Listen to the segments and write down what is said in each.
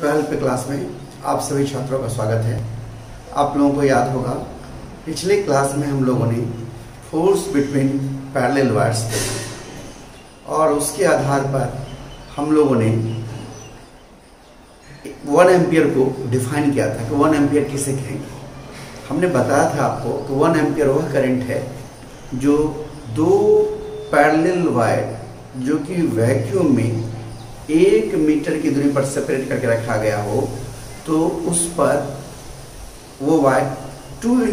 12th class में आप सभी छात्रों का स्वागत है। आप लोगों को याद होगा पिछले क्लास में हम लोगों ने फोर्स बिटवीन पैरेलल वायर्स और उसके आधार पर हम लोगों ने 1 एम्पियर को डिफाइन किया था कि 1 एम्पियर किसे कहेंगे। हमने बताया था आपको कि 1 एम्पियर वह करंट है जो दो पैरेलल वायर जो कि वैक्यूम में 1 मीटर की दूरी पर सेपरेट करके रखा गया हो, तो उस पर वो वायर 2 ×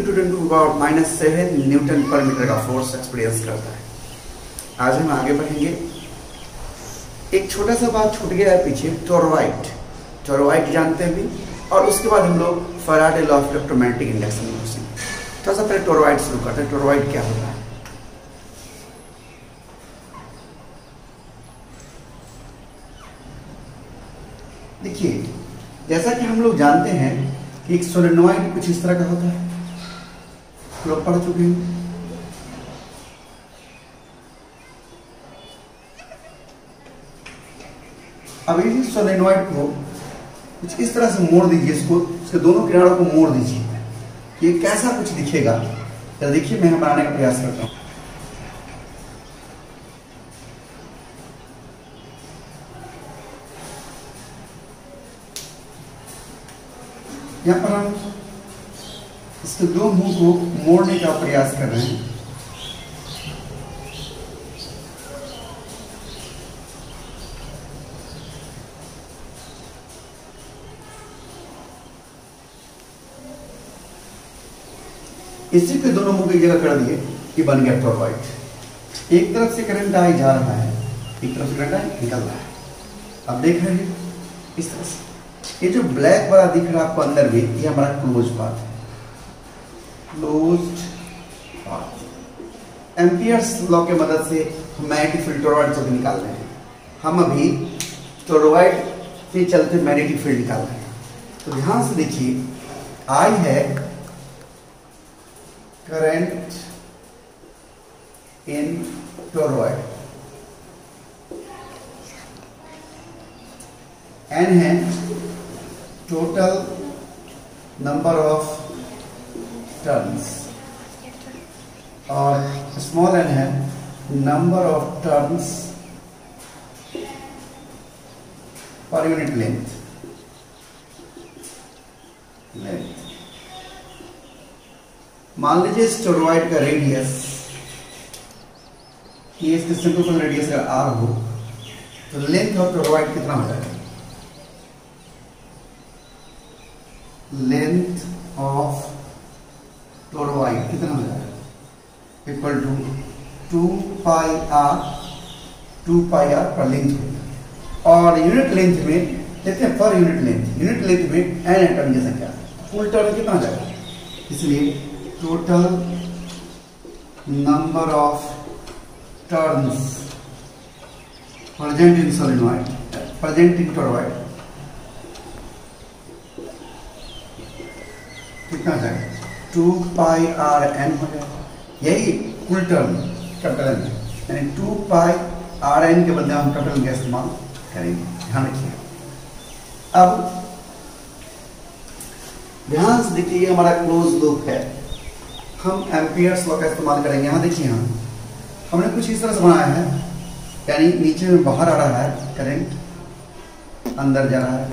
10⁻⁷ न्यूटन पर मीटर का फोर्स एक्सपीरियंस करता है। आज हम आगे बढ़ेंगे। एक छोटा सा बात छूट गया है पीछे, टोरॉइड जानते हैं भी, और उसके बाद हम लोग Faraday law of electromagnetic induction में घुसेंगे। थोड़ा सा पहले टोरॉइड शुरू करते हैं। टोरॉइड क्या होता है? देखिए, जैसा कि हम लोग जानते हैं कि एक सोलेनॉइड कुछ इस तरह का होता है, लोग पढ़ चुके हैं। अब इस सोलेनॉइड को कुछ इस तरह से मोड़ दीजिए, इसको इसके दोनों किनारों को मोड़ दीजिए, ये कैसा कुछ दिखेगा। तो देखिए, मैं बनाने का प्रयास करता हूं। यहां पर हम इसके दो मुंह को मोड़ने का प्रयास कर रहे हैं। इसी के दोनों मुंह की जगह कर दिए कि बन गया टोरॉइड। एक तरफ से करंट आई जा रहा है, एक तरफ से करंट आई निकल रहा है। अब देख रहे हैं इस तरह से, ये जो ब्लैक वाला दिख रहा है आपको अंदर भी, ये हमारा क्लोज पाथ है, क्लोज्ड पाथ। एम्पियर्स लॉ के मदद से हम मैग्नेटिक फील्ड टोरॉइड से निकाल रहे हैं। हम अभी टोरॉइड के चलते मैग्नेटिक फील्ड निकाल रहे हैं। तो ध्यान से देखिए, आई है करंट इन टोरॉइड, एन है टोटल नंबर ऑफ टर्न्स, और स्मॉल एन है number of turns per unit length. मान लीजिए इस टोरॉइड का रेडियस, ये इसके सिंपल रेडियस अगर आर हो, तो लेंथ ऑफ टोरॉइड कितना हो जाएगा? लेंथ ऑफ टोरॉइड कितना हो जाएगा? इक्वल टू 2πr पर लेंथ होगा। और यूनिट लेंथ में देखते हैं, पर यूनिट लेंथ में n टर्न की संख्या, कुल टर्न कितना हो जाएगा? इसलिए total number of turns present in solenoid, present in toroid कितना जाएगा? 2πrn हो जाएगा। यही कुल टर्म कैपिटल में, यानी 2πrn के बदले हम कैपिटल का इस्तेमाल करेंगे। ध्यान रखिए। अब ध्यान से देखिए, ये हमारा क्लोज लूप है। हम एम्पियर्स लॉ का इस्तेमाल करेंगे। यहाँ देखिए, यहाँ हमने कुछ इस तरह से बनाया है, यानी नीचे में बाहर आ रहा है करंट, अंदर जा रहा है,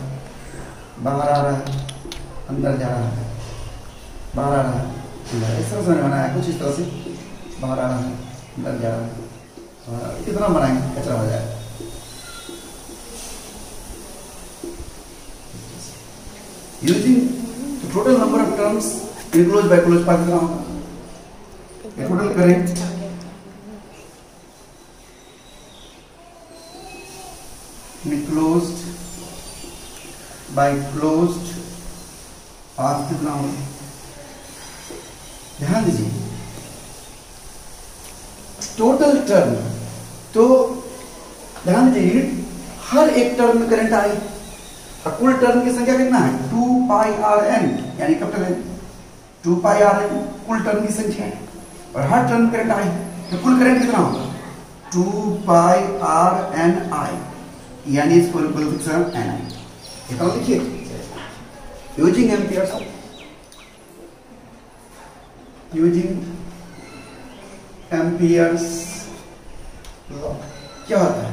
बाहर आ रहा है, अंदर जा रहा है, बाहर आ रहा है, अंदर। इस तरह से मैंने बनाया कुछ इस तरह से, बाहर आ रहा है, अंदर जा रहा है। कितना बनाएंगे, कचरा हो जाएगा। Using total number of terms in close by close path कितना होगा? Total current closed by closed path कितना होगा? ध्यान दीजिए, टोटल टर्म, तो ध्यान दीजिए, हर एक टर्म में करंट आई, और कुल टर्म की संख्या कितना है? 2πrn, यानी कैपिटल है 2πrn कुल टर्म की संख्या है, और हर टर्म करंट आई, तो कुल करंट कितना होगा? 2πrni, यानी इसको इक्वल टू ni। लिखिए using Ampere's, using Ampere's law क्या होता है?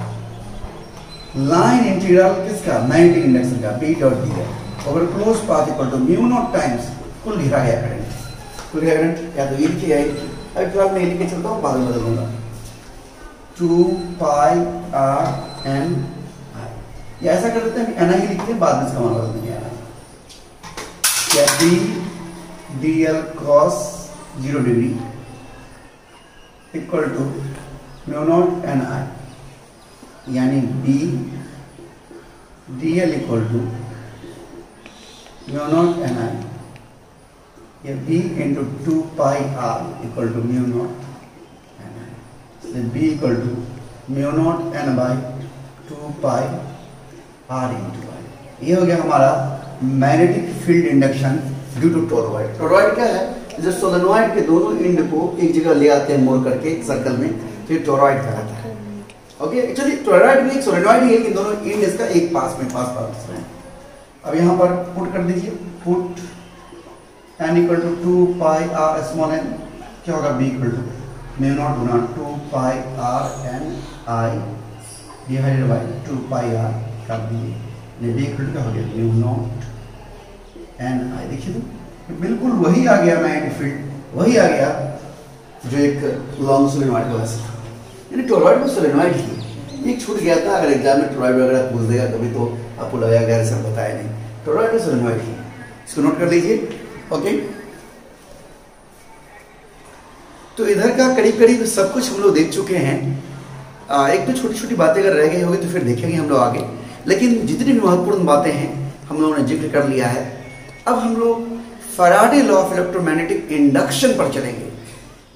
लाइन इंटीग्रल किसका? मैग्नेटिक इंडक्शन का, बी डॉट डी है over close path equal to mu naught times कुल घिरा गया करंट, कुल घिरा करंट या तो ये लिखिए या ये लिखिए, अभी फिलहाल मैं लिख के चलता हूँ, बाद में बदल दूंगा। 2 पाई आर एन आई, या ऐसा कर देते हैं एन आई लिखते हैं, बाद में इसका मान बदल देंगे या D D L cross 0 degree equal to mu naught N I, यानी B D L equal to mu naught N I, या B into 2 pi R equal to mu naught N I, B equal to mu naught N by 2 pi R into I. ये हो गया हमारा magnetic field induction due to toroid. Toroid क्या है? जब solenoid के दोनों एंड को एक जगह ले आते हैं मोड़ करके एक सर्कल में, तो ये टोरॉइड कहलाता है। ओके, एक्चुअली टोरॉइड भी एक सोलेनॉइड ही है कि दोनों एंड इसका एक पास में है। अब यहाँ पर पुट कर दीजिए, put n equal to 2 pi R small n, क्या होगा? b equal to mu naught गुना 2 pi R N I divided by 2 pi R कर दीजिए, b इक्वल टू क्या हो गया? Mu naught N I. देखिए तो बिल्कुल वही आ गया मैग्नेटिक फील्ड, वही आ गया जो एक लॉन्ग सोलेनॉइड का वैसे था, यानी टोरॉइड में सोलेनॉइड ही एक छूट गया था। अगर एग्जाम में टोरॉइड वगैरह पूछ देगा कभी तो आपको लगेगा गैर सर बताया नहीं, टोरॉइड में सोलेनॉइड ही, इसको नोट कर लीजिए। ओके, तो इधर का करीब करीब सब कुछ हम लोग देख चुके हैं। एक तो छोटी छोटी बातें अगर रह गई होगी तो फिर देखेंगे हम लोग आगे, लेकिन जितनी भी महत्वपूर्ण बातें हैं हम लोगों ने जिक्र कर लिया है। अब हम लोग Faraday law of electromagnetic induction पर चलेंगे,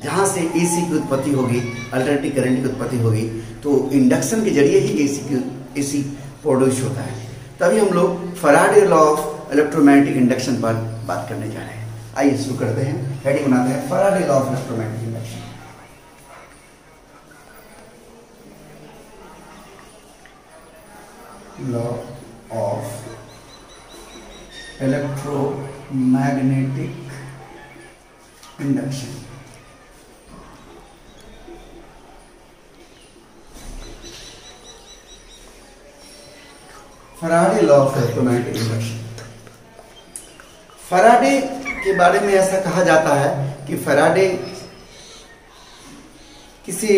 जहाँ से एसी की उत्पत्ति होगी, अल्टरनेटिंग करंट की उत्पत्ति होगी, तो इंडक्शन के जरिए ही एसी प्रोड्यूस होता है। तभी हम लोग Faraday law of electromagnetic induction पर बात करने जा रहे हैं। आइए शुरू करते हैं, हेडिंग बनाते हैं Faraday law of electromagnetic induction. Law of electromagnetic induction. Faraday law of electromagnetic induction. Faraday के बारे में ऐसा कहा जाता है कि फैराडे किसी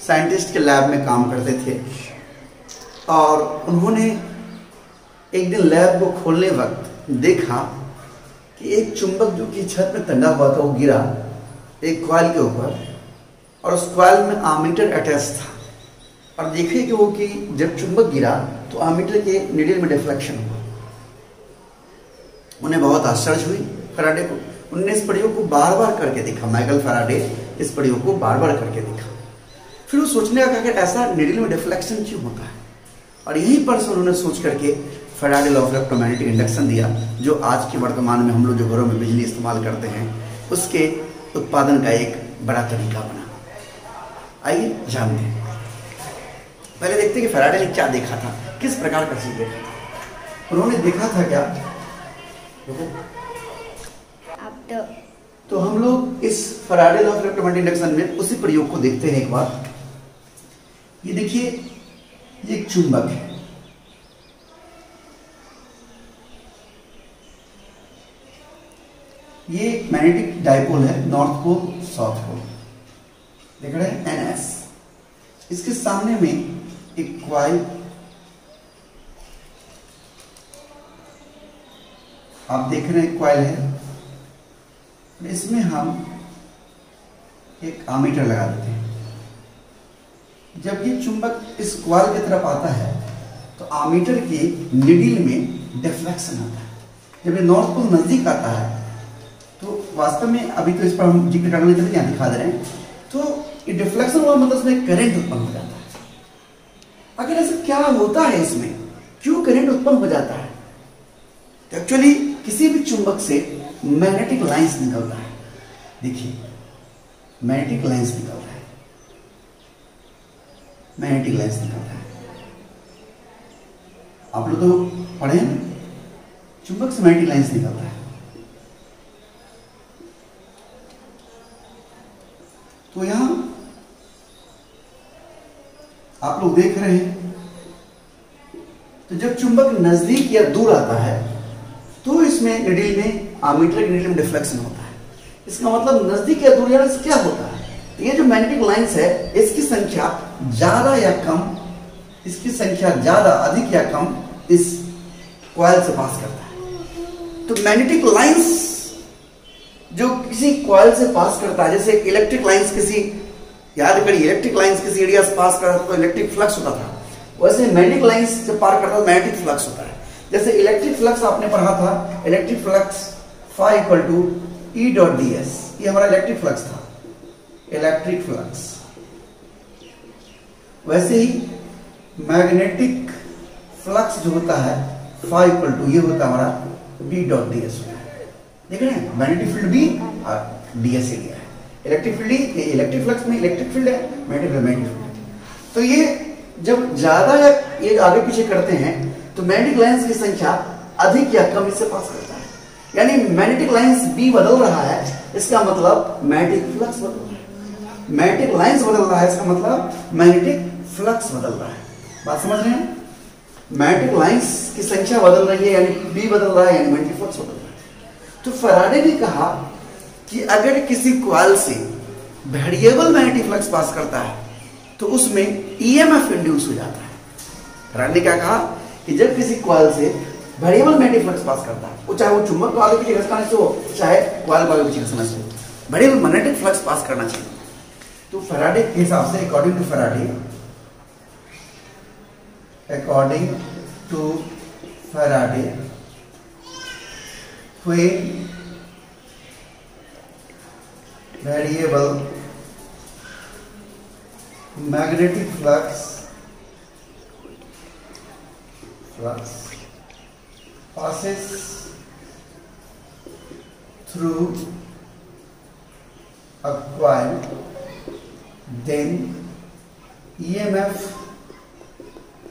साइंटिस्ट के लैब में काम करते थे और उन्होंने एक दिन लैब को खोलने वक्त देखा कि एक चुंबक जो कि छत में टंगा हुआ था वो गिरा एक कॉइल के ऊपर, और उस कॉइल में आर्मीटर अटैच था। और देखे कि वो कि जब चुंबक गिरा तो आर्मीटर के नीडल में डिफ्लेक्शन हुआ। उन्हें बहुत आश्चर्य हुई फैराडे को। उन्होंने इस प्रयोग को बार बार करके देखा, माइकल फैराडे इस प्रयोग को बार बार करके देखा। फिर वो सोचने लगा कि ऐसा नीडल में डिफ्लेक्शन क्यों होता है, और यहीं पर से उन्होंने सोच करके Faraday law of electromagnetic induction दिया, जो आज के वर्तमान में हम लोग जो घरों में बिजली इस्तेमाल करते हैं उसके उत्पादन का एक बड़ा तरीका बना। आइए जानते हैं। पहले देखते हैं कि फैराडे ने क्या देखा था, किस प्रकार का चीज देखा था। उन्होंने देखा था क्या, तो हम लोग इस Faraday law of electromagnetic induction में उसी प्रयोग को देखते हैं एक बार। ये देखिए, ये एक चुंबक है, ये मैग्नेटिक डाइपोल है, नॉर्थ पोल साउथ पोल, देख रहे हैं NS। इसके सामने में एक कॉइल, आप देख रहे हैं कॉइल है, इसमें हम एक आर्मीटर लगा देते हैं। जब ये चुंबक इस कॉइल की तरफ आता है तो आर्मीटर के निडल में डिफ्लेक्शन आता है। जब ये नॉर्थ पोल नजदीक आता है तो वास्तव में अभी तो इस पर हम जिक्र करने के लिए यहाँ दिखा दे रहे हैं, तो ये डिफ्लेक्शन हुआ मतलब इसमें करंट उत्पन्न हो जाता है। अगर ऐसा क्या होता है, इसमें क्यों करंट उत्पन्न हो जाता है, तो एक्चुअली किसी भी चुंबक से मैग्नेटिक लाइंस निकलता है। देखिए, मैग्नेटिक लाइंस निकलता है, मैग्नेटिक लाइंस निकलता है। आप लोग तो पढ़े हैं चुंबक से मैग्नेटिक लाइंस निकल रहा है। तो यहां आप लोग देख रहे हैं, तो जब चुंबक नजदीक या दूर आता है तो इसमें निडल में आर्मेचर के निडल में डिफ्लेक्शन होता है। इसका मतलब नजदीक या दूर जाने से क्या होता है, तो ये जो मैग्नेटिक लाइंस है इसकी संख्या ज्यादा या कम, इसकी संख्या ज्यादा, अधिक या कम इस कॉइल से पास करता है। तो मैग्नेटिक लाइंस जो किसी कॉइल से पास करता है, जैसे इलेक्ट्रिक लाइंस किसी, याद करिए इलेक्ट्रिक लाइंस किसी एरिया से पास करता तो इलेक्ट्रिक फ्लक्स होता था, वैसे मैग्नेटिक लाइंस से पार करता तो मैग्नेटिक फ्लक्स होता है। जैसे इलेक्ट्रिक फ्लक्स आपने पढ़ा था, electric flux phi equal to E dot ds, ये हमारा इलेक्ट्रिक फ्लक्स था, इलेक्ट्रिक फ्लक्स। वैसे ही मैग्नेटिक फ्लक्स जो होता है phi इक्वल टू, ये होता है हमारा B डॉट ds होता है। देख रहे हैं, मैग्नेटिक फील्ड भी और ds एरिया है, इलेक्ट्रिक फील्ड ही, इलेक्ट्रिक फ्लक्स में इलेक्ट्रिक फील्ड है, मैग्नेटिक फील्ड। तो ये जब ज्यादा या ये आगे पीछे करते हैं तो मैग्नेटिक लाइंस की संख्या अधिक या कम इससे पास करता है, यानी मैग्नेटिक लाइंस B बदल रहा है, इसका मतलब मैग्नेटिक फ्लक्स बदल रहा है। मैग्नेटिक लाइंस बदल रहा है, इसका मतलब मैग्नेटिक फ्लक्स बदल रहा है। बात समझ रहे हैं, मैग्नेटिक लाइंस की संख्या बदल रही है यानी B बदल रहा है, यानी मैग्नेटिक फ्लक्स बदल रहा है। तो फैराडे ने कहा कि अगर किसी कॉइल से वेरिएबल मैग्नेटिक फ्लक्स पास करता है तो उसमें EMF इंड्यूस हो जाता है। फैराडे ने क्या कहा कि जब किसी कॉइल से वेरिएबल मैग्नेटिक फ्लक्स पास करता है, वो चाहे वो चुंबक को आगे पीछे घसकाने से हो, चाहे कॉइल को आगे पीछे घसकाने से हो, वेरिएबल मैग्नेटिक फ्लक्स पास करना चाहिए। तो फैराडे के हिसाब से, according to Faraday, when variable magnetic flux passes through a coil, then EMF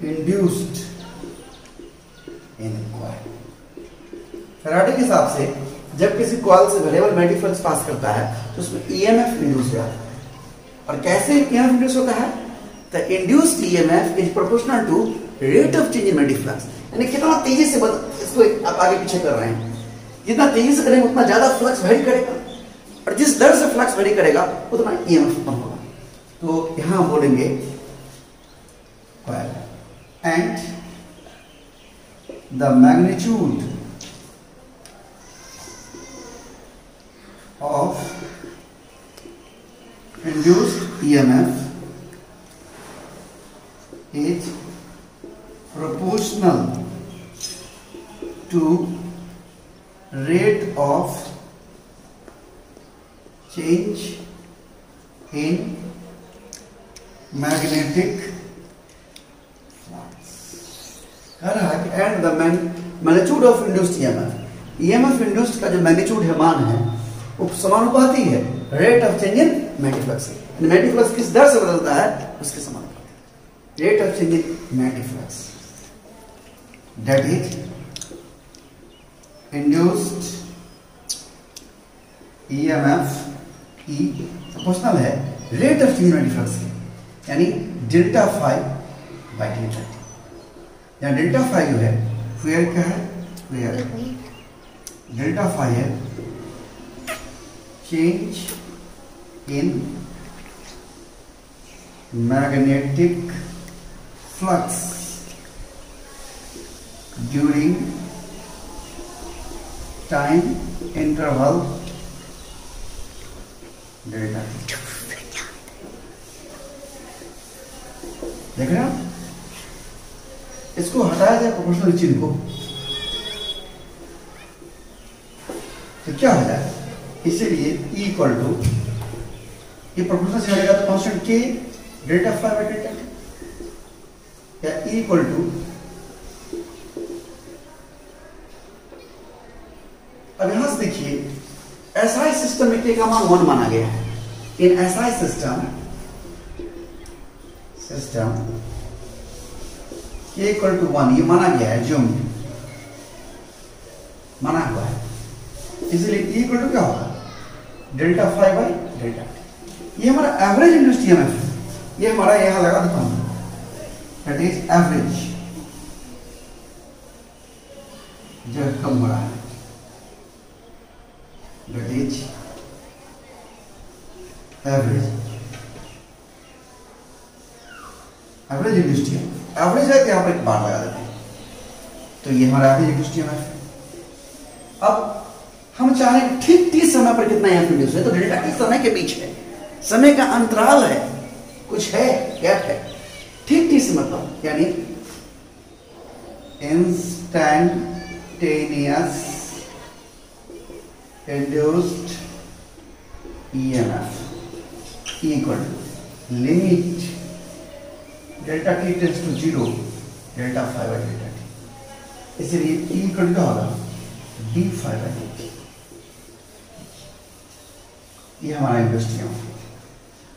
induced in coil। Faraday के हिसाब से जब किसी कॉइल से वेरिएबल मैग्नेटिक फ्लक्स पास करता है तो उसमें EMF इंड्यूस हो जाता है। और कैसे EMF इंड्यूस होता है, the induced EMF is proportional to rate of change in magnetic flux, यानी कितना तेजी से इसको आप आगे पीछे कर रहे हैं, जितना तेजी से करेंगे उतना ज्यादा फ्लक्स वेरी करेगा, और जिस दर से फ्लक्स वेरी करेगा उतना EMF उत्पन्न होगा। तो यहां हम बोलेंगे and the magnitude of induced EMF is proportional to rate of change in magnetic flux। कह रहा है कि and the magnitude of induced EMF induced का जो मैग्नीट्यूड है, मान है, वो समानुपाती है rate of change in magnetic flux. Magnetic flux किस दर से बदलता है उसके समानुपाती, rate of change in magnetic flux, that is induced EMF E proportional है rate of change magnetic flux के, यानी delta phi by delta T. यहाँ डेल्टा फाई जो है फेयर क्या है, फेयर डेल्टा फाई है change in magnetic flux during time interval delta। देख रहे हैं, इसको हटाया जाए प्रोपोर्शनल चिन्ह को तो क्या हो जाए, इसीलिए E इक्वल टू, ये प्रोपोर्शनल से हटेगा तो constant K delta phi by delta T, या E इक्वल टू, अब यहां से देखिए SI सिस्टम में K का मान 1 माना गया है। In SI system K equal to 1 ये माना गया है ज्योमेट्री। माना हुआ है, इसलिए E इक्वल टू क्या होगा, delta phi by delta T. ये हमारा एवरेज इंड्यूस्ड ईएमएफ है, ये हमारा यहां लगा देता हूं, दैट इज एवरेज, जो कम हो रहा है, that is average, average induced EMF. Average है तो यहां पर एक बार लगा देते हैं, तो ये हमारा एवरेज इंड्यूस्ड ईएमएफ है। अब हम चाहें ठीक टी समय पर कितना ईएमएफ इंड्यूस है, तो डेल्टा टी समय के बीच है, समय का अंतराल है, कुछ है, गैप है, ठीक टी समय पर, यानी instantaneous induced EMF equal to limit delta T tends to 0 delta phi by delta T, इसलिए E इक्वल क्या होगा, D phi by D T. ये हमारा इंड्यूस्ड ईएमएफ।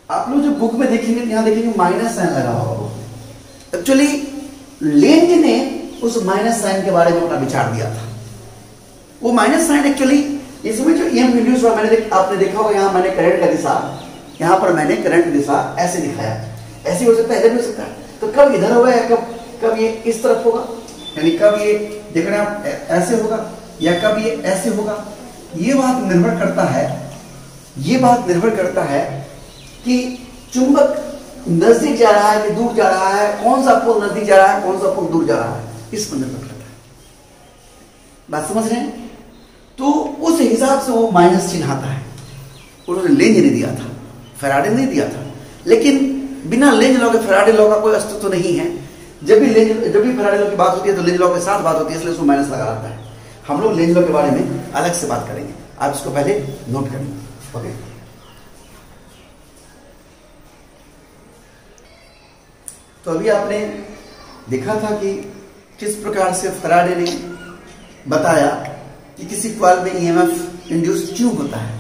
आप लोग जो बुक में देखेंगे यहां देखेंगे माइनस साइन लगा होगा। एक्चुअली लेंज ने उस माइनस साइन के बारे में अपना विचार दिया था। वो माइनस साइन एक्चुअली इसमें जो ईएमएफ इंड्यूस हुआ, आपने देखा होगा, यहां मैंने करंट का दिशा, यहां पर मैंने करंट की दिशा ऐसे दिखाया, ऐसे हो सकता है, इधर भी हो सकता है, तो कब इधर होगा या कब ये इस तरफ होगा, यानी कब ये देख रहे हैं आप ऐसे होगा या कब ये ऐसे होगा, ये बात निर्भर करता है, ये बात निर्भर करता है कि चुंबक नजदीक जा रहा है कि दूर जा रहा है, कौन सा पोल नजदीक जा रहा है, कौन सा पोल दूर जा रहा है, इस पर निर्भर करता है। बात समझ रहे हैं? तो उस हिसाब से वो माइनस चिन्ह आता है। उन्होंने लेंज ने दिया था, फैराडे ने दिया था, लेकिन बिना लेंज लॉ के फैराडे लॉ का कोई अस्तित्व नहीं है। जब भी फैराडे लॉ की बात होती है तो लेंज लॉ के साथ बात होती है, इसलिए उसको माइनस लगा रहता है। हम लोग लेंज लॉ के बारे में अलग से बात करेंगे, आप इसको पहले नोट करेंगे। ओके, तो अभी आपने देखा था कि किस प्रकार से फैराडे ने बताया कि किसी कॉइल में ईएमएफ इंड्यूस क्यों होता है।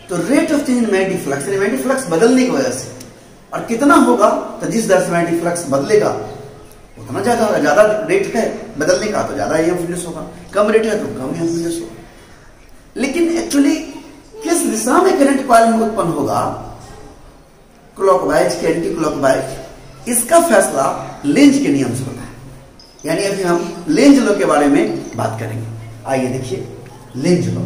तो rate of change magnetic flux, यानी मैग्नेटिक फ्लक्स बदलने की वजह से, और कितना होगा, तो जिस दर से मैग्नेटिक फ्लक्स बदलेगा उतना ज्यादा होगा। ज्यादा रेट है बदलने का तो ज्यादा ईएमएफ इंड्यूस होगा, कम रेट है तो कम ईएमएफ इंड्यूस होगा। लेकिन एक्चुअली किस दिशा में करंट कॉइल में उत्पन्न होगा, क्लॉकवाइज के एंटी क्लॉकवाइज, इसका फैसला लेंज के नियम से होता है। यानी अभी हम लेंज लॉ के बारे में बात करेंगे। आइए देखिए लेंज लॉ।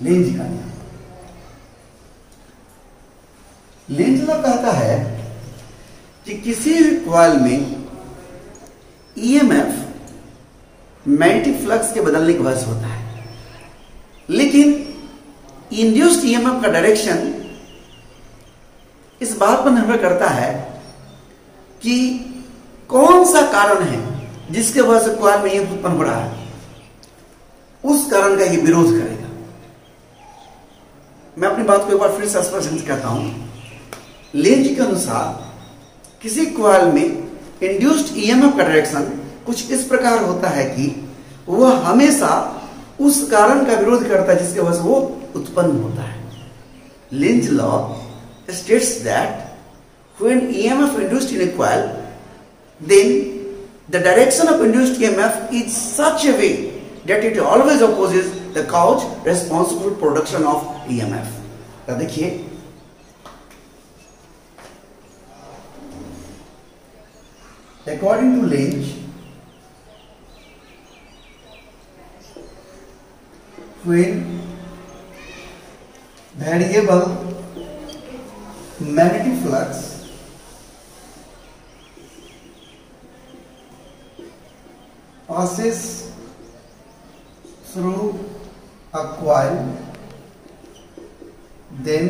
लेंज का नियम, लेंज लॉ कहता है कि किसी भी कॉइल में ईएमएफ मैग्नेटिक फ्लक्स के बदलने की वजह से होता है, लेकिन इंड्यूस्ड ईएमएफ का डायरेक्शन इस बात पर निर्भर करता है कि कौन सा कारण है जिसके वजह से कॉइल में ईएमएफ उत्पन्न हो रहा है, उस कारण का ये विरोध करेगा। मैं अपनी बात को एक बार फिर से स्पष्ट कहता हूं। लेंज के अनुसार किसी कॉइल में इंड्यूस्ड ईएमएफ का डायरेक्शन कुछ इस प्रकार होता है कि वह हमेशा उस कारण का विरोध करता है जिसके वजह से वो उत्पन्न होता है। Lenz law states that when EMF induced in a coil, then the direction of induced EMF is such a way that it always opposes the cause responsible for production of EMF. तो देखिए according to Lenz, when variable magnetic flux passes through a coil, then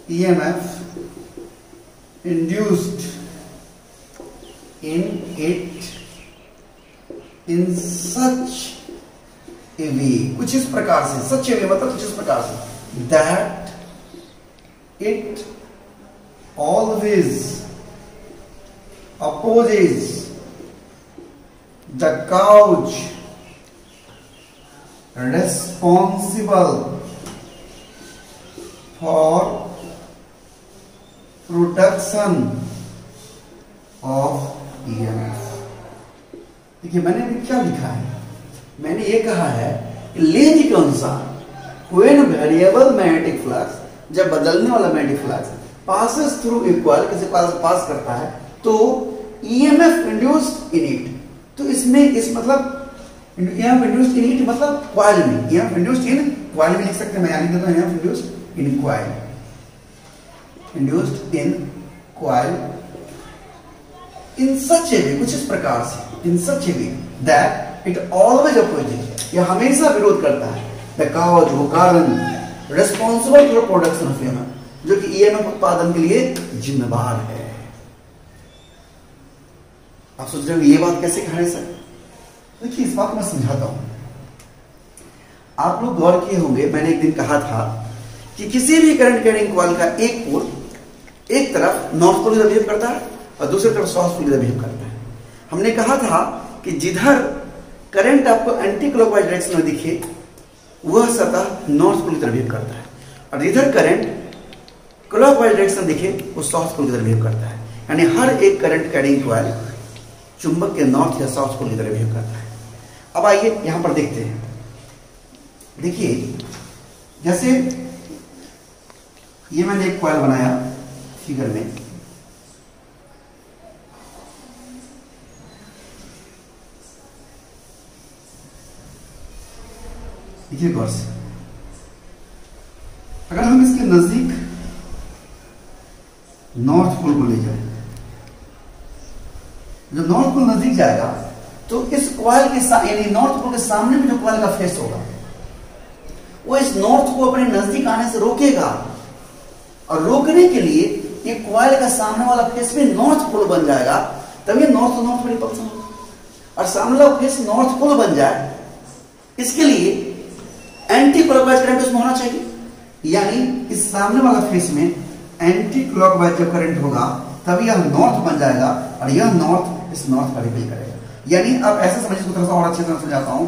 EMF induced in it in such a way, कुछ इस प्रकार से, such a way मतलब कुछ इस प्रकार से, that it always opposes the cause responsible for production of EMF. देखिए मैंने भी क्या लिखा है, मैंने ये कहा है कि लेंज के अनुसार व्हेन वेरिएबल मैग्नेटिक फ्लक्स, जब बदलने वाला magnetic flux passes through equal, किसी पास करता है, तो ईएमएफ इंड्यूस्ड इन इट, तो इसमें इस मतलब ईएमएफ इंड्यूस्ड इन इट मतलब कॉइल में, ईएमएफ इंड्यूस्ड इन कॉइल में लिख सकते हैं, मैं यहां लिख देता हूं EMF induced in coil, induced in coil in such a way, कुछ इस प्रकार से, in such a way that it always opposes, यह हमेशा विरोध करता है, द कॉज, वो कारण, responsible for production of EMF, जो कि ईएमएफ उत्पादन के लिए जिम्मेदार है। आप सोच रहे हो ये बात कैसे कहा है सर? देखिए इस बात को मैं समझाता हूं। आप लोग गौर किए होंगे, मैंने एक दिन कहा था कि किसी भी करंट कैरिंग कॉइल का एक पोल एक तरफ नॉर्थ पोल की तरह बिहेव करता है और दूसरी तरफ साउथ पोल की तरह बिहेव करता है। हमने कहा था कि जिधर करंट आपको एंटी क्लॉकवाइज डायरेक्शन में दिखे वह सतह नॉर्थ पोल की तरह बिहेव करता है, और जिधर करंट क्लॉकवाइज डायरेक्शन दिखे वो साउथ पोल की तरह बिहेव करता है। यानी हर एक करंट कैरिंग कॉइल चुंबक के नॉर्थ या साउथ पोल की तरह बिहेव करता है। अब आइए यहां पर देखते हैं। देखिए जैसे ये मैंने एक कॉइल बनाया फिगर में, देखिए गौर से, अगर हम इसके नजदीक नॉर्थ पोल को ले जाए, जब नॉर्थ पोल नजदीक जाएगा तो इस कॉइल के यानी नॉर्थ पोल के सामने में जो कॉइल का फेस होगा वो इस नॉर्थ को अपने नजदीक आने से रोकेगा, और रोकने के लिए ये कॉइल का सामने वाला फेस भी नॉर्थ पोल बन जाएगा, तभी नॉर्थ टू नॉर्थ रिपल्सन होगा। और सामने वाला फेस नॉर्थ पोल बन जाए, इसके लिए एंटी क्लॉकवाइज करंट उसमें होना चाहिए, यानी इस सामने वाला फेस में एंटी क्लॉकवाइज जब करंट होगा तभी यह नॉर्थ बन जाएगा और यह नॉर्थ इस नॉर्थ का रिपेल करेगा। यानी आप ऐसे समझिए, इसको थोड़ा सा और अच्छे से समझाता हूं,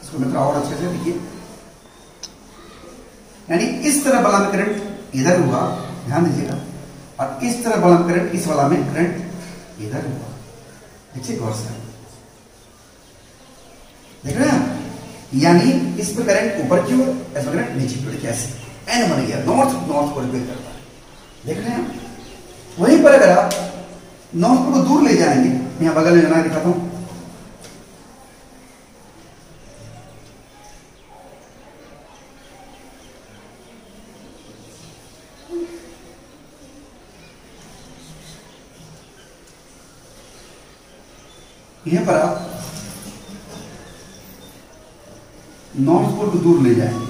इसको मैं थोड़ा और अच्छे से देखिए। यानी इस तरह वाला में करंट इधर हुआ, ध्यान दीजिएगा, और इस तरह वाला में करंट, इस वाला में करंट इधर हुआ। देखिए गौर से, देख रहे हैं? यानी इस पर करंट ऊपर की ओर, इस पर करंट नीचे की ओर, कैसे एन बन गया, नॉर्थ को रिपेल करता है। देख रहे हैं? वहीं पर अगर आप नॉर्थ पोल को दूर ले जाएंगे, यहां बगल में बना दिखाता हूं, यहां पर आप नॉर्थ पोल को दूर ले जाएंगे,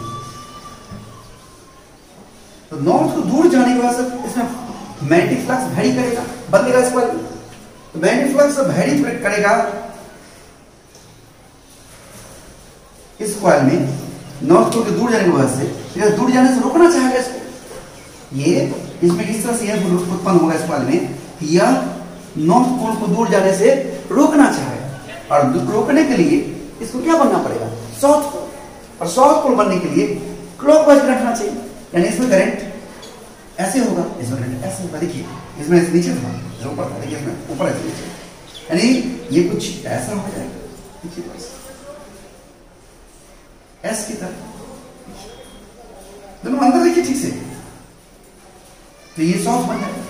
तो नॉर्थ को दूर जाने की वजह से इसमें मैग्नेटिक फ्लक्स वैरी करेगा, बदलेगा इस पर, तो मैग्नेटिक फ्लक्स वैरी करेगा इस कॉइल में, नॉर्थ पोल के दूर जाने की वजह से, यह दूर जाने से रोकना चाहेगा इसको, ये इसमें इस तरह से यह उत्पन्न होगा इस कॉइल में, यह नॉर्थ पोल को दूर जाने से रोकना चाहेगा, और रोकने के लिए इसको क्या बनना पड़ेगा, साउथ पोल, और साउथ पोल बनने के लिए क्लॉकवाइज करंट होना चाहिए, यानी इसमें करंट ऐसे होगा, इसमें करंट ऐसे होगा। देखिए इसमें ऐसे नीचे था, जो ऊपर था, देखिए इसमें ऊपर ऐसे नीचे, यानी ये कुछ ऐसा हो जाएगा, देखिए बस ऐसे की तरह, दोनों अंदर देखिए ठीक से, तो ये साउथ बन जाएगा,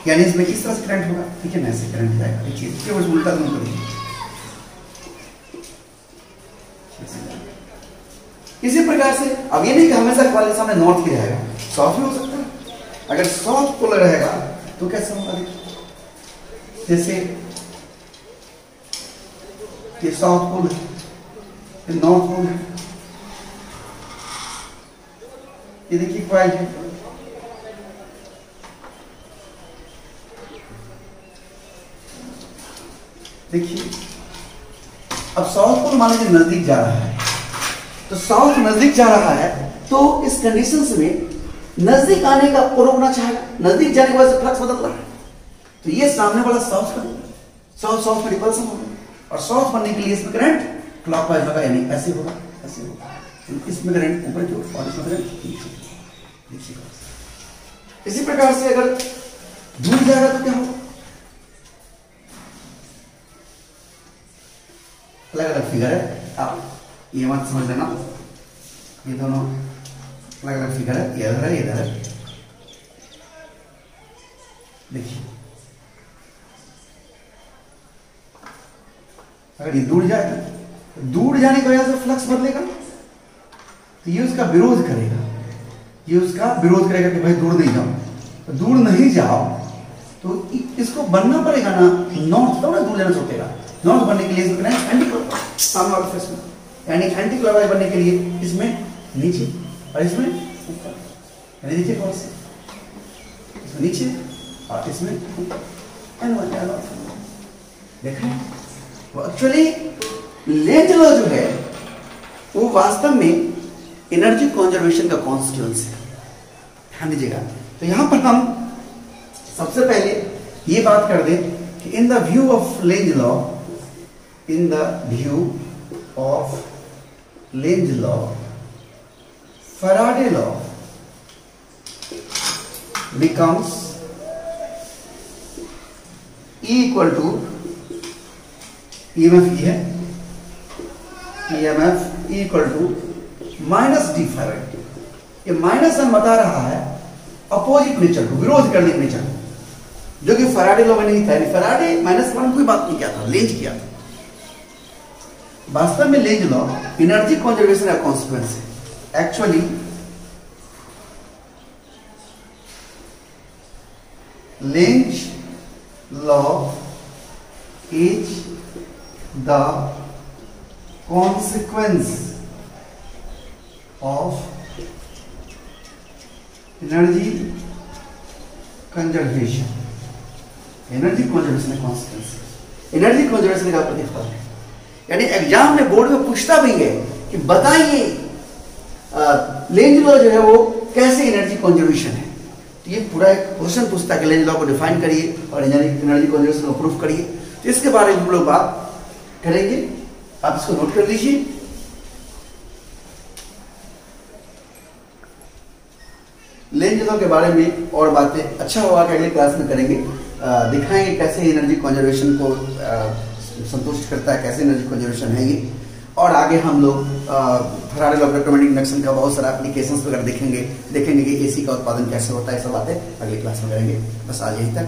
यानी इसमें किस तरह से करंट होगा, ठीक है ना, ऐसे करंट जाएगा। देखिए इसके वजह उल्टा दोनों करेंगे, इसी प्रकार से। अब ये नहीं कि हमेशा कॉइल के सामने नॉर्थ ही रहेगा, साउथ भी हो सकता है। अगर साउथ पोल रहेगा तो कैसे होगा, देखिए जैसे ये साउथ पोल है, ये नॉर्थ पोल है, ये देखिए कॉइल है, देखिए अब साउथ पोल मान लीजिए नजदीक जा रहा है, तो साउथ नजदीक जा रहा है, तो इस कंडीशंस में नजदीक आने का रोकना चाहेगा, नजदीक जाने के बाद से फ्लक्स बदल रहा है, तो ये सामने वाला साउथ बनेगा, साउथ में रिपल्सन होगा, और साउथ बनने के लिए इसमें करंट क्लॉकवाइज होगा, यानी ऐसे होगा, इसमें करंट ऊपर की ओर और इसमें करंट नीचे की ओर। इसी प्रकार से अगर दूर जाएगा तो क्या होगा, अलग अलग फिगर है, आप ये मत समझ लेना, ये दोनों अलग अलग फिगर है, ये इधर है, ये इधर है। देखिए अगर ये दूर जाए, दूर जाने की वजह से फ्लक्स बदलेगा, तो ये उसका विरोध करेगा, ये उसका विरोध करेगा कि भाई दूर नहीं जाओ, तो दूर नहीं जाओ तो इसको बनना पड़ेगा ना नॉर्थ, तो ना दूर जाना सोचेगा। नॉर्थ बनने के लिए इसमें एंटी क्लॉकवाइज, सामने वाले फेस में, यानी एंटी क्लॉकवाइज बनने के लिए इसमें नीचे और इसमें ऊपर, यानी नीचे कौन से, इसमें नीचे और इसमें ऊपर। देखें वो एक्चुअली लेंज लॉ जो है वो वास्तव में एनर्जी कंजर्वेशन का कॉन्स्टिट्यूएंस है, ध्यान दीजिएगा। तो यहां पर हम सबसे पहले ये बात कर दें कि in the view of Lenz law, in the view of Lenz law, Faraday law becomes E equal to EMF E है, EMF E इक्वल टू माइनस डी फैराडे। ये माइनस हम बता रहा है अपोजिट नेचर को, विरोध करने के नेचर को, जो कि फैराडे लॉ में नहीं था। फैराडे माइनस वन कोई बात नहीं किया था, लेंज किया था। वास्तव में लेंज लॉ एनर्जी कंजर्वेशन का कॉन्सिक्वेंस है। Actually Lenz law is the consequence of energy conservation। Energy conservation का कॉन्सिक्वेंस, एनर्जी कंजर्वेशन का प्रतिफल है। यानी एग्जाम में बोर्ड में पूछता भी है कि बताइए लेंज लॉ जो है वो कैसे एनर्जी कंजर्वेशन है, तो ये पूरा एक क्वेश्चन पूछता है कि लेंज लॉ को डिफाइन करिए और एनर्जी कंजर्वेशन को प्रूफ करिए। तो इसके बारे में हम लोग बात करेंगे, आप इसको नोट कर लीजिए। लेंज लॉ के बारे में और बातें अच्छा होगा कि अगले क्लास में करेंगे, दिखाएंगे कैसे एनर्जी कंजर्वेशन को संतुष्ट करता है, कैसे एनर्जी कंजर्वेशन है ये। और आगे हम लोग Faraday law of electromagnetic induction का बहुत सारा एप्लीकेशंस वगैरह देखेंगे कि एसी का उत्पादन कैसे होता है, ये सब बातें अगली क्लास में करेंगे। बस आज यहीं तक।